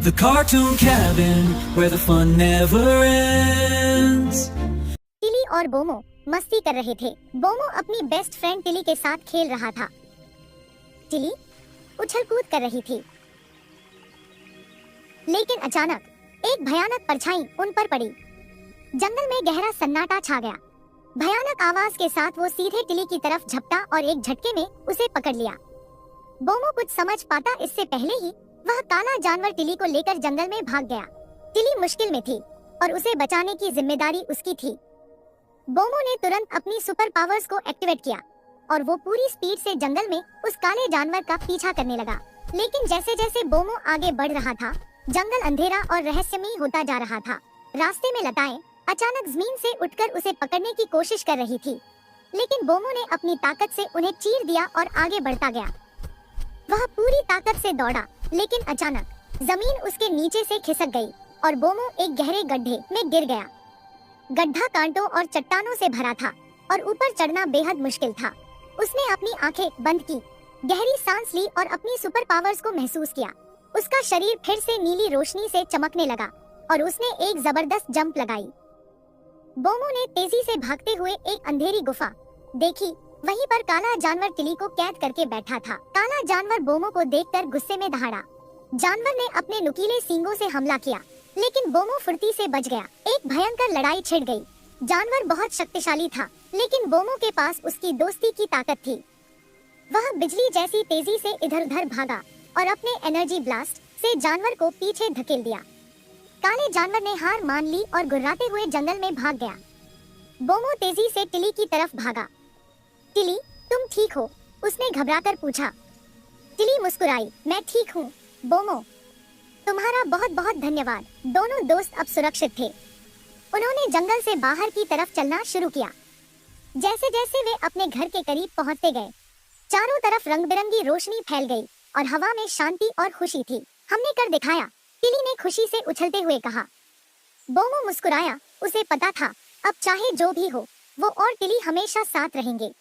The cartoon cabin where the fun never ends. Tilly और बोमो मस्ती कर रहे थे। बोमो अपनी बेस्ट फ्रेंड टिली के साथ खेल रहा था। टिली उछल कूद कर रही थी, लेकिन अचानक एक भयानक परछाई उन पर पड़ी। जंगल में गहरा सन्नाटा छा गया। भयानक आवाज के साथ वो सीधे टिली की तरफ झपटा और एक झटके में उसे पकड़ लिया। बोमो कुछ समझ पाता इससे पहले ही वह काला जानवर टिली को लेकर जंगल में भाग गया। टिली मुश्किल में थी और उसे बचाने की जिम्मेदारी उसकी थी। बोमो ने तुरंत अपनी सुपर पावर्स को एक्टिवेट किया और वो पूरी स्पीड से जंगल में उस काले जानवर का पीछा करने लगा। लेकिन जैसे जैसे बोमो आगे बढ़ रहा था, जंगल अंधेरा और रहस्यमयी होता जा रहा था। रास्ते में लताएं अचानक जमीन से उठकर उसे पकड़ने की कोशिश कर रही थी, लेकिन बोमो ने अपनी ताकत से उन्हें चीर दिया और आगे बढ़ता गया। वह पूरी ताकत से दौड़ा, लेकिन अचानक जमीन उसके नीचे से खिसक गई और बोमो एक गहरे गड्ढे में गिर गया। गड्ढा कांटों और चट्टानों से भरा था और ऊपर चढ़ना बेहद मुश्किल था। उसने अपनी आंखें बंद की, गहरी सांस ली और अपनी सुपर पावर्स को महसूस किया। उसका शरीर फिर से नीली रोशनी से चमकने लगा और उसने एक जबरदस्त जंप लगाई। बोमो ने तेजी से भागते हुए एक अंधेरी गुफा देखी। वहीं पर काला जानवर टिली को कैद करके बैठा था। काला जानवर बोमो को देखकर गुस्से में दहाड़ा। जानवर ने अपने नुकीले सींगों से हमला किया, लेकिन बोमो फुर्ती से बच गया। एक भयंकर लड़ाई छिड़ गई। जानवर बहुत शक्तिशाली था, लेकिन बोमो के पास उसकी दोस्ती की ताकत थी। वह बिजली जैसी तेजी से इधर-उधर भागा और अपने एनर्जी ब्लास्ट से जानवर को पीछे धकेल दिया। काले जानवर ने हार मान ली और गुर्राते हुए जंगल में भाग गया। बोमो तेजी से टिली की तरफ भागा। टिली, तुम ठीक हो? उसने घबराकर पूछा। टिली मुस्कुराई, मैं ठीक हूँ बोमो, तुम्हारा बहुत बहुत धन्यवाद। दोनों दोस्त अब सुरक्षित थे। उन्होंने जंगल से बाहर की तरफ चलना शुरू किया। जैसे जैसे वे अपने घर के करीब पहुंचते गए, चारों तरफ रंग बिरंगी रोशनी फैल गई और हवा में शांति और खुशी थी। हमने कर दिखाया, टिली ने खुशी से उछलते हुए कहा। बोमो मुस्कुराया। उसे पता था अब चाहे जो भी हो, वो और टिली हमेशा साथ रहेंगे।